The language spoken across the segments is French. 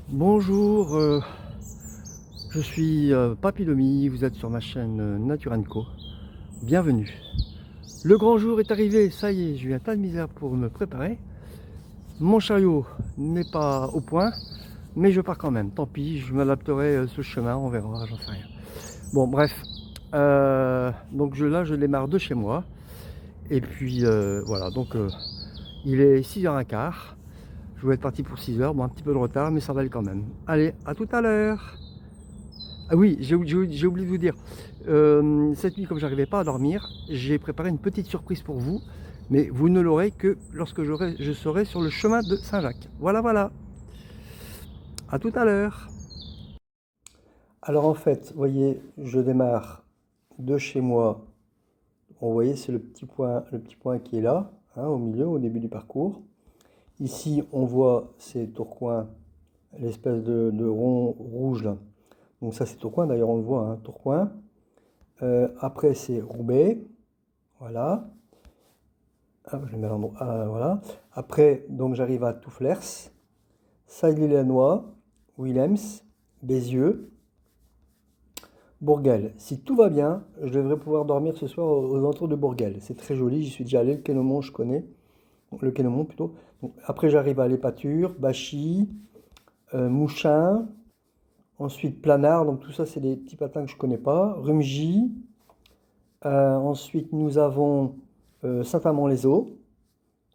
Bonjour, je suis Papy Domi, vous êtes sur ma chaîne Nature & Co. Bienvenue. Le grand jour est arrivé, ça y est, je viens pas de misère pour me préparer. Mon chariot n'est pas au point, mais je pars quand même. Tant pis, je m'adapterai ce chemin, on verra, j'en sais rien. Bon, bref, donc là je démarre de chez moi. Et puis voilà, donc il est 6h15. Je voulais être parti pour 6h, bon un petit peu de retard, mais ça va aller quand même. Allez, à tout à l'heure. Ah oui, j'ai oublié de vous dire, cette nuit comme j'arrivais pas à dormir, j'ai préparé une petite surprise pour vous, mais vous ne l'aurez que lorsque je serai sur le chemin de Saint-Jacques. Voilà, voilà. À tout à l'heure. Alors en fait, vous voyez, je démarre de chez moi. Vous voyez, c'est le petit point qui est là, hein, au milieu, au début du parcours. Ici, on voit ces Tourcoing, l'espèce de rond rouge là. Donc ça, c'est Tourcoing, d'ailleurs, on le voit, hein, Tourcoing. Après, c'est Roubaix, voilà. Ah, je le mets à l'endroit, ah, voilà. Après, donc j'arrive à Touflers, Sailly-les-Noix, Willems, Bézieux, Bourguel. Si tout va bien, je devrais pouvoir dormir ce soir aux alentours de Bourguel. C'est très joli, j'y suis déjà allé, le Quénemont, je connais. Le Quénemont plutôt. Donc, après j'arrive à Les Pâtures, Bachy, Mouchin, ensuite Planard, donc tout ça c'est des petits patins que je ne connais pas, Rumgy, ensuite nous avons Saint-Amand-les-Eaux,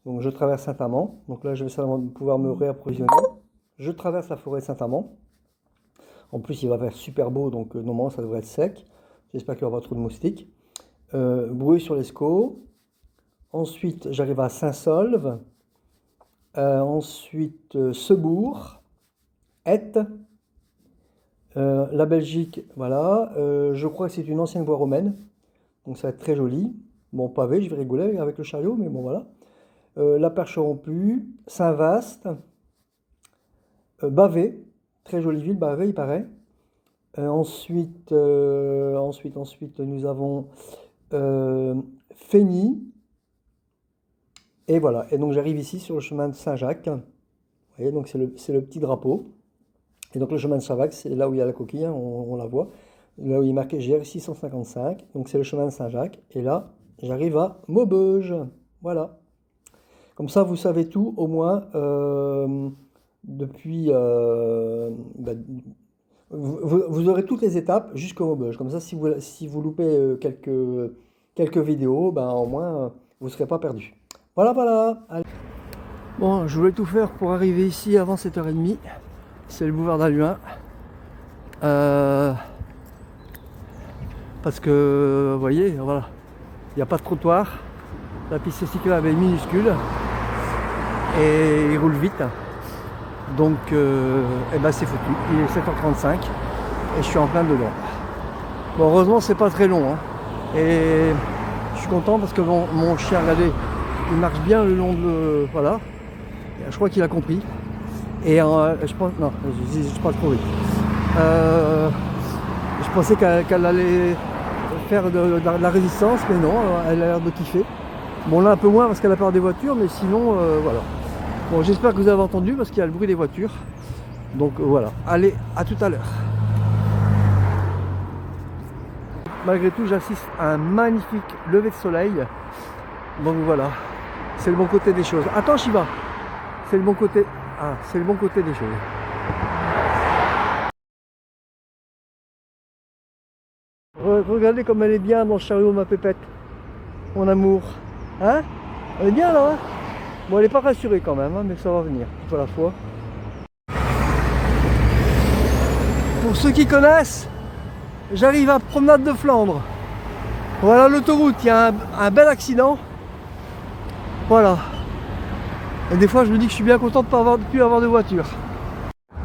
donc je traverse Saint-Amand, donc là je vais simplement pouvoir me réapprovisionner, je traverse la forêt de Saint-Amand, en plus il va faire super beau, donc normalement ça devrait être sec, j'espère qu'il n'y aura pas trop de moustiques, Bruay-sur-l'Escaut. Ensuite, j'arrive à Saint-Solve, ensuite Sebourg,Ette, la Belgique, voilà. Je crois que c'est une ancienne voie romaine, donc ça va être très joli. Bon, pavé, je vais rigoler avec le chariot, mais bon, voilà. La Perche rompue, Saint-Vaast, Bavay, très jolie ville, Bavay, il paraît. Ensuite, nous avons Fény. Et voilà, et donc j'arrive ici sur le chemin de Saint-Jacques. Vous voyez, donc c'est le petit drapeau. Et donc le chemin de Saint-Jacques, c'est là où il y a la coquille, hein, on la voit. Là où il est marqué GR 655. Donc c'est le chemin de Saint-Jacques. Et là, j'arrive à Maubeuge. Voilà. Comme ça, vous savez tout, au moins, depuis... vous aurez toutes les étapes jusqu'au Maubeuge. Comme ça, si vous loupez quelques vidéos, ben, au moins, vous ne serez pas perdu. Voilà, voilà. Allez. Bon, je voulais tout faire pour arriver ici avant 7h30. C'est le boulevard d'Halluin. Parce que, vous voyez, voilà, il n'y a pas de trottoir. La piste cyclable est minuscule. Et il roule vite. Donc, eh ben c'est foutu. Il est 7h35 et je suis en plein dedans. Bon, heureusement, c'est pas très long. Hein. Et je suis content parce que mon chien, regardez, il marche bien le long de... Voilà. Je crois qu'il a compris. Et je pense... Non, je parle trop vite. Je pensais qu'elle allait faire de la résistance, mais non, elle a l'air de kiffer. Bon, là un peu moins parce qu'elle a peur des voitures, mais sinon, voilà. Bon, j'espère que vous avez entendu parce qu'il y a le bruit des voitures. Donc voilà. Allez, à tout à l'heure. Malgré tout, j'assiste à un magnifique lever de soleil. Donc voilà. C'est le bon côté des choses. Attends, Shiva. C'est le bon côté. Ah, c'est le bon côté des choses. Regardez comme elle est bien dans le chariot, ma pépette. Mon amour. Hein? Elle est bien là, hein? Bon, elle n'est pas rassurée quand même, hein, mais ça va venir. Pour la fois. Pour ceux qui connaissent, j'arrive à Promenade de Flandre. Voilà l'autoroute. Il y a un bel accident. Voilà. Et des fois, je me dis que je suis bien content de ne plus avoir de voiture.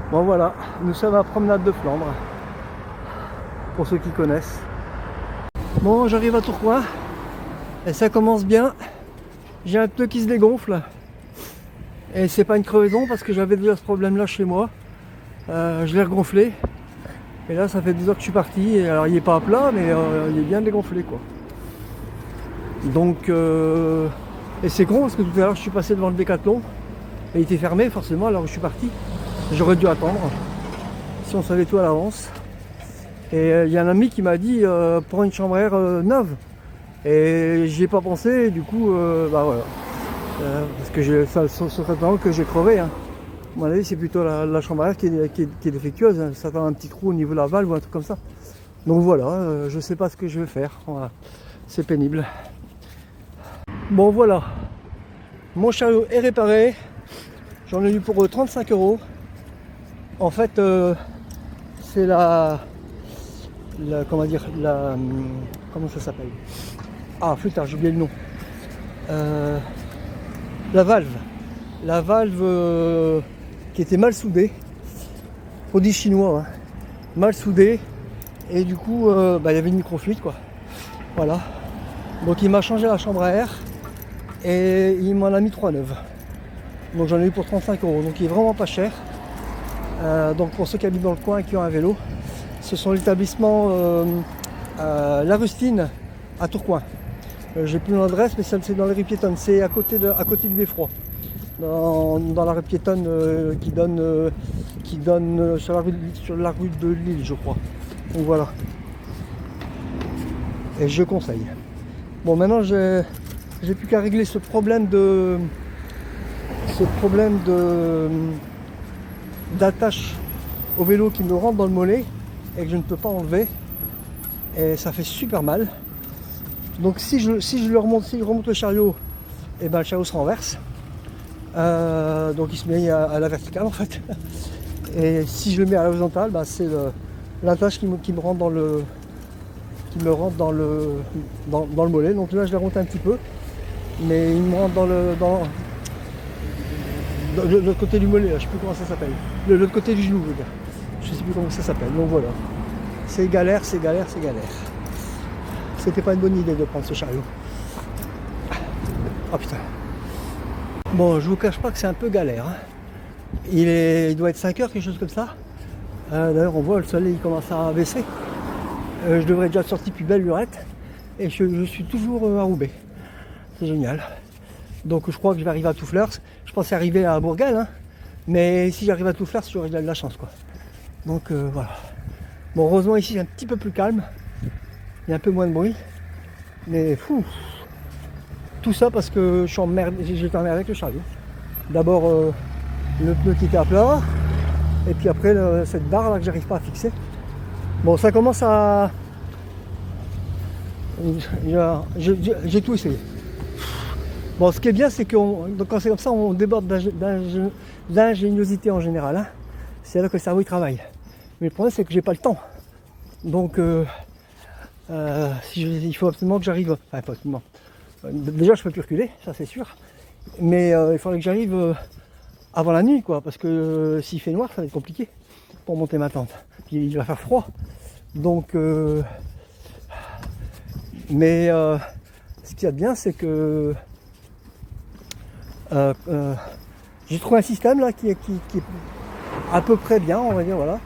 Bon, voilà. Nous sommes à Promenade de Flandre. Pour ceux qui connaissent. Bon, j'arrive à Tourcoing. Et ça commence bien. J'ai un pneu qui se dégonfle. Et c'est pas une crevaison parce que j'avais déjà ce problème là chez moi. Je l'ai regonflé. Et là, ça fait 2 heures que je suis parti. Et alors, il n'est pas à plat, mais il est bien dégonflé, quoi. Donc, et c'est con parce que tout à l'heure, je suis passé devant le Décathlon. Et il était fermé, forcément, alors je suis parti. J'aurais dû attendre, si on savait tout à l'avance. Et il y a un ami qui m'a dit pour une chambre à air neuve. Et j'y ai pas pensé, et du coup, bah voilà. Parce que ça serait temps que j'ai crevé. Hein. À mon avis, c'est plutôt la chambre à air qui est défectueuse. Hein. Ça fait un petit trou au niveau de la valve ou un truc comme ça. Donc voilà, je sais pas ce que je vais faire. Voilà. C'est pénible. Bon voilà, mon chariot est réparé. J'en ai eu pour 35 €. En fait, c'est comment dire, comment ça s'appelle? Ah putain, j'ai oublié le nom. La valve qui était mal soudée, produit chinois, hein, mal soudée, et du coup, il y avait une microfuite quoi. Voilà. Donc il m'a changé la chambre à air et il m'en a mis 3 neuves. Donc j'en ai eu pour 35 €. Donc il est vraiment pas cher. Donc pour ceux qui habitent dans le coin et qui ont un vélo, ce sont l'établissement La Rustine à Tourcoing. J'ai plus l'adresse, mais c'est dans les rues piétonnes. C'est à côté du Beffroi. Dans la rue piétonne qui donne sur la rue de Lille, je crois. Donc voilà. Et je conseille. Bon, maintenant j'ai plus qu'à régler ce problème d'attache au vélo qui me rentre dans le mollet et que je ne peux pas enlever. Et ça fait super mal. Donc si je remonte le chariot, et ben le chariot se renverse. Donc il se met à la verticale en fait. Et si je le mets à l'horizontale, c'est l'attache qui me rentre dans le mollet. Donc là je l'ai remonté un petit peu, mais il me rentre dans l'autre côté du mollet, là, je sais plus comment ça s'appelle. L'autre côté du genou, je veux dire. Je sais plus comment ça s'appelle. Donc voilà. C'est galère. C'était pas une bonne idée de prendre ce chariot. Oh putain. Bon, je vous cache pas que c'est un peu galère. Hein. Il doit être 5 heures, quelque chose comme ça. D'ailleurs, on voit le soleil il commence à baisser. Je devrais déjà sortir plus belle lurette. Et je suis toujours à Roubaix. C'est génial. Donc je crois que je vais arriver à Touflers. Je pensais arriver à Bourgal. Hein. Mais si j'arrive à Touflers, j'aurai de la chance. Quoi. Donc voilà. Bon, heureusement ici c'est un petit peu plus calme. Il y a un peu moins de bruit. Mais fou. Tout ça parce que j'étais emmerdé avec le chariot. D'abord le pneu qui était à plat. Et puis après cette barre là que j'arrive pas à fixer. Bon, ça commence à... J'ai tout essayé. Bon, ce qui est bien, c'est que quand c'est comme ça, on déborde d'ingéniosité en général. Hein. C'est là que le cerveau il travaille. Mais le problème, c'est que j'ai pas le temps. Donc, il faut absolument que j'arrive. Enfin, pas absolument. Déjà, je peux plus reculer, ça c'est sûr. Mais il faudrait que j'arrive avant la nuit, quoi. Parce que s'il fait noir, ça va être compliqué pour monter ma tente. Puis il va faire froid. Donc, mais ce qu'il y a de bien, c'est que j'ai trouvé un système là qui est à peu près bien, on va dire, voilà.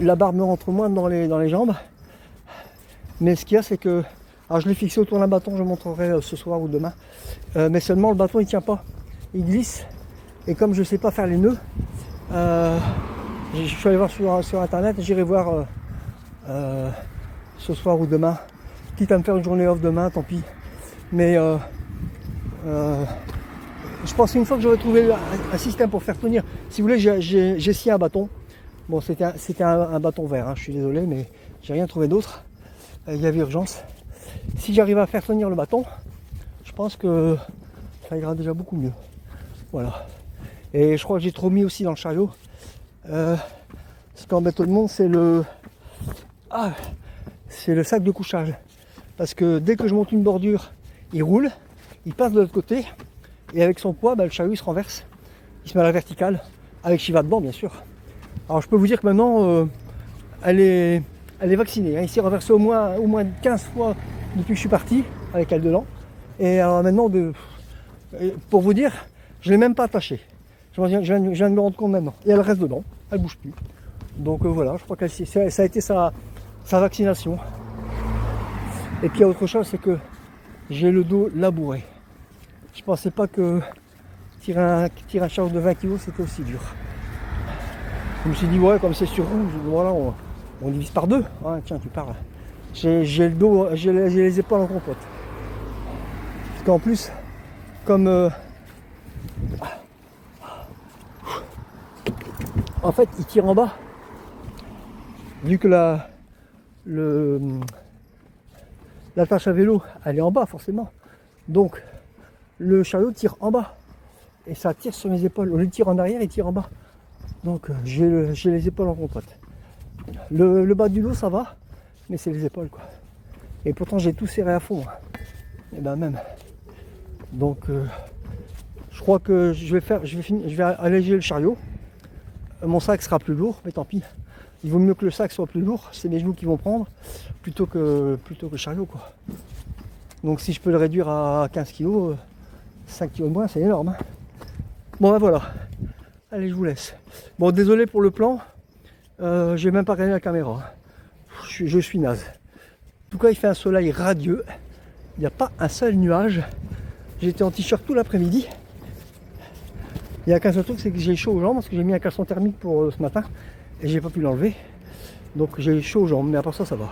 La barre me rentre moins dans les jambes. Mais ce qu'il y a, c'est que... Alors je l'ai fixé autour d'un bâton, je montrerai ce soir ou demain. Mais seulement le bâton il tient pas. Il glisse. Et comme je sais pas faire les nœuds, je suis allé voir sur internet, j'irai voir ce soir ou demain. Quitte à me faire une journée off demain, tant pis. Mais je pense qu'une fois que j'aurai trouvé un système pour faire tenir, si vous voulez, j'ai scié un bâton. Bon, c'était un bâton vert, hein, je suis désolé, mais j'ai rien trouvé d'autre. Il y avait urgence. Si j'arrive à faire tenir le bâton, je pense que ça ira déjà beaucoup mieux. Voilà. Et je crois que j'ai trop mis aussi dans le chariot. Ce qui embête tout le monde, c'est le sac de couchage. Parce que dès que je monte une bordure, il roule, il passe de l'autre côté, et avec son poids, le chariot il se renverse. Il se met à la verticale, avec Shiva dedans bien sûr. Alors je peux vous dire que maintenant, elle est vaccinée. Hein. Il s'est renversé au moins 15 fois depuis que je suis parti, avec elle dedans. Et alors maintenant, pour vous dire, je ne l'ai même pas attachée. Je viens de me rendre compte maintenant. Et elle reste dedans, elle ne bouge plus. Donc voilà, je crois que ça a été sa vaccination. Et puis il y a autre chose, c'est que j'ai le dos labouré. Je pensais pas que tirer un chariot de 20 kg, c'était aussi dur. Je me suis dit, ouais, comme c'est sur roue, voilà, on divise par deux. Hein, tiens, tu parles. J'ai le dos, j'ai les épaules en compote. Parce qu'en plus, comme en fait, il tire en bas. Vu que l'attache à vélo, elle est en bas forcément. Donc, le chariot tire en bas. Et ça tire sur mes épaules. Au lieu de tirer en arrière, il tire en bas. Donc, j'ai les épaules en compote. Le bas du dos, ça va. Mais c'est les épaules, quoi. Et pourtant, j'ai tout serré à fond. Et ben même. Donc, je crois que je vais alléger le chariot. Mon sac sera plus lourd, mais tant pis. Il vaut mieux que le sac soit plus lourd, c'est mes genoux qui vont prendre, plutôt que le chariot, quoi. Donc si je peux le réduire à 15 kg, 5 kg de moins, c'est énorme. Hein. Bon ben voilà. Allez, je vous laisse. Bon, désolé pour le plan. J'ai même pas regardé la caméra. Je suis naze. En tout cas, il fait un soleil radieux. Il n'y a pas un seul nuage. J'étais en t-shirt tout l'après-midi. Il n'y a qu'un seul truc, c'est que j'ai chaud aux jambes parce que j'ai mis un caleçon thermique pour ce matin et j'ai pas pu l'enlever. Donc j'ai chaud aux jambes, mais à part ça, ça va.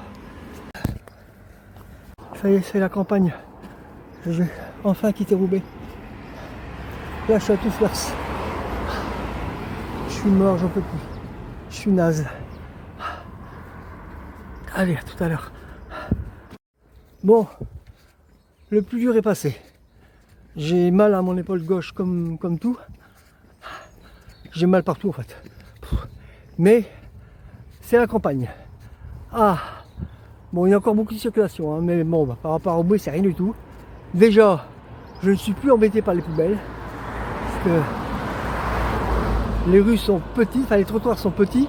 Ça y est, c'est la campagne. Je vais enfin quitter Roubaix. Là, je suis à Touflers. Je suis mort, j'en peux plus. Je suis naze. Allez, à tout à l'heure. Bon, le plus dur est passé. J'ai mal à mon épaule gauche comme tout. J'ai mal partout en fait. Mais c'est la campagne. Ah, bon, il y a encore beaucoup de circulation, hein, mais bon, par rapport à Roubaix, c'est rien du tout. Déjà, je ne suis plus embêté par les poubelles. Parce que les rues sont petites, enfin les trottoirs sont petits.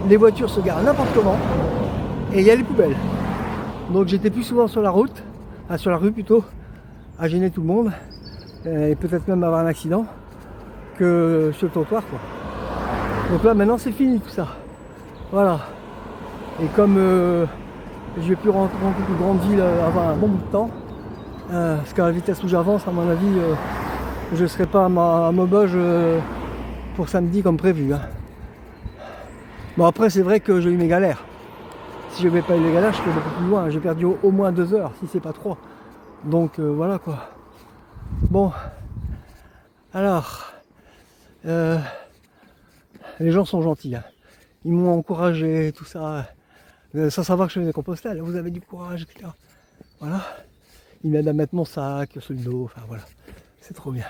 Les voitures se garent n'importe comment. Et il y a les poubelles. Donc j'étais plus souvent sur la route, sur la rue plutôt, à gêner tout le monde. Et peut-être même avoir un accident. Que sur le trottoir, quoi. Donc là maintenant c'est fini tout ça. Voilà. Et comme je vais plus rentrer dans une grande ville avant un bon bout de temps, parce qu'à la vitesse où j'avance, à mon avis, je ne serai pas à Maubeuge pour samedi comme prévu. Hein. Bon après c'est vrai que j'ai eu mes galères. Si je n'avais pas eu les galères, je serais beaucoup plus loin. J'ai perdu au moins 2 heures, si c'est pas 3. Donc voilà quoi. Bon. Alors. Les gens sont gentils, hein. Ils m'ont encouragé, tout ça, sans savoir que je faisais Compostelle, vous avez du courage, etc. Voilà. Ils m'aident à mettre mon sac sur le dos, enfin voilà, c'est trop bien.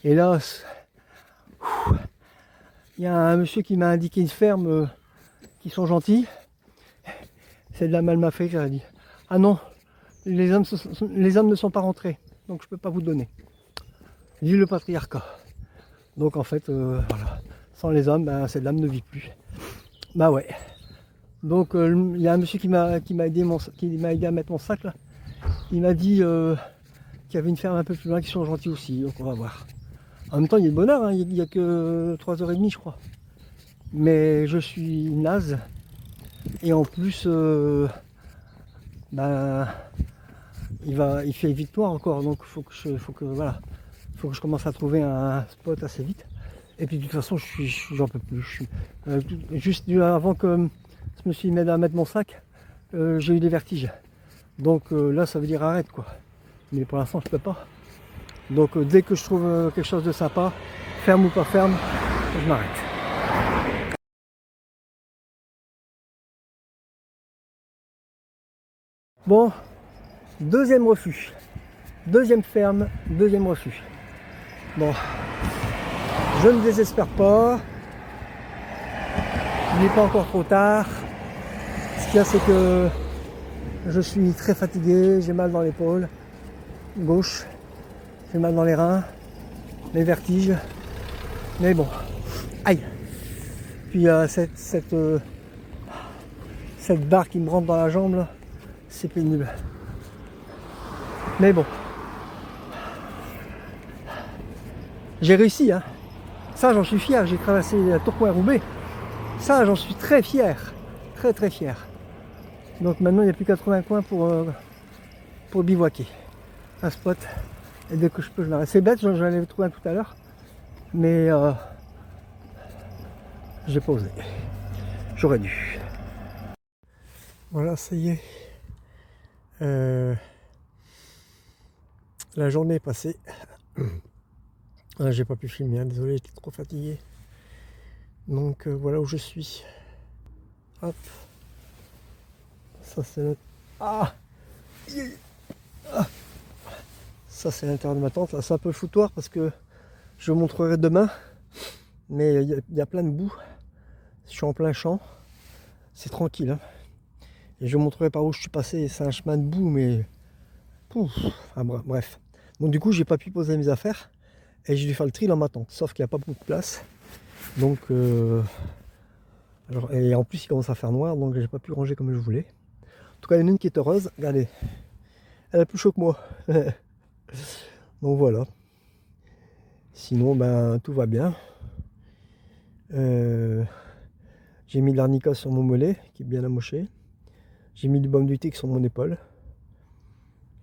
Et là, il y a un monsieur qui m'a indiqué une ferme qui sont gentils. C'est de la Malmafée qui a dit. Ah non, les hommes ne sont pas rentrés, donc je peux pas vous donner. Vive le patriarcat. Donc en fait, voilà, sans les hommes, ben, cette dame ne vit plus. Bah ouais. Donc il y a un monsieur qui m'a aidé à mettre mon sac là. Il m'a dit qu'il y avait une ferme un peu plus loin qui sont gentils aussi, donc on va voir. En même temps, il y a le bonheur, hein, il n'y a que 3h30 je crois. Mais je suis naze. Et en plus, ben, il fait vite noir encore, donc faut que je commence à trouver un spot assez vite. Et puis de toute façon, j'en peux plus. Juste avant que je me suis mis à mettre mon sac, j'ai eu des vertiges. Donc là, ça veut dire arrête quoi. Mais pour l'instant, je peux pas. Donc dès que je trouve quelque chose de sympa, ferme ou pas ferme, je m'arrête. Bon, deuxième refuge. Deuxième ferme, deuxième refuge. Bon, je ne désespère pas. Il n'est pas encore trop tard. Ce qu'il y a, c'est que je suis très fatigué, j'ai mal dans l'épaule gauche, j'ai mal dans les reins, les vertiges. Mais bon, aïe. Puis cette barre qui me rentre dans la jambe là, c'est pénible. Mais bon, j'ai réussi, hein. Ça, j'en suis fier. J'ai traversé Tourcoing-Roubaix. Ça, j'en suis très fier. Très, très fier. Donc maintenant, il n'y a plus qu'à trouver un coin pour bivouaquer. Un spot Et dès que je peux, je l'arrête. C'est bête, j'en avais trouvé un tout à l'heure. Mais j'ai pas osé. J'aurais dû. Voilà, ça y est. La journée est passée. J'ai pas pu filmer, hein, désolé, j'étais trop fatigué. Donc voilà où je suis. Hop. Ça c'est le... Ah, ça c'est l'intérieur de ma tente. Là c'est un peu le foutoir parce que je vous montrerai demain. Mais il y a plein de boue. Je suis en plein champ. C'est tranquille. Hein. Et je vous montrerai par où je suis passé. C'est un chemin de boue, mais... Pouf. Enfin, bref. Donc du coup, j'ai pas pu poser mes affaires. Et j'ai dû faire le tri dans ma tente. Sauf qu'il n'y a pas beaucoup de place. Donc... Alors, et en plus, il commence à faire noir. Donc j'ai pas pu ranger comme je voulais. En tout cas, il y en a une qui est heureuse. Regardez. Elle a plus chaud que moi. Donc voilà. Sinon, ben, tout va bien. J'ai mis de l'arnica sur mon mollet, qui est bien amoché. J'ai mis du baume du tic sur mon épaule.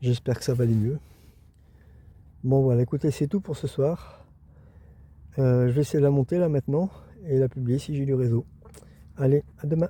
J'espère que ça va aller mieux. Bon voilà, écoutez, c'est tout pour ce soir. Je vais essayer de la monter là maintenant et la publier si j'ai du réseau. Allez, à demain.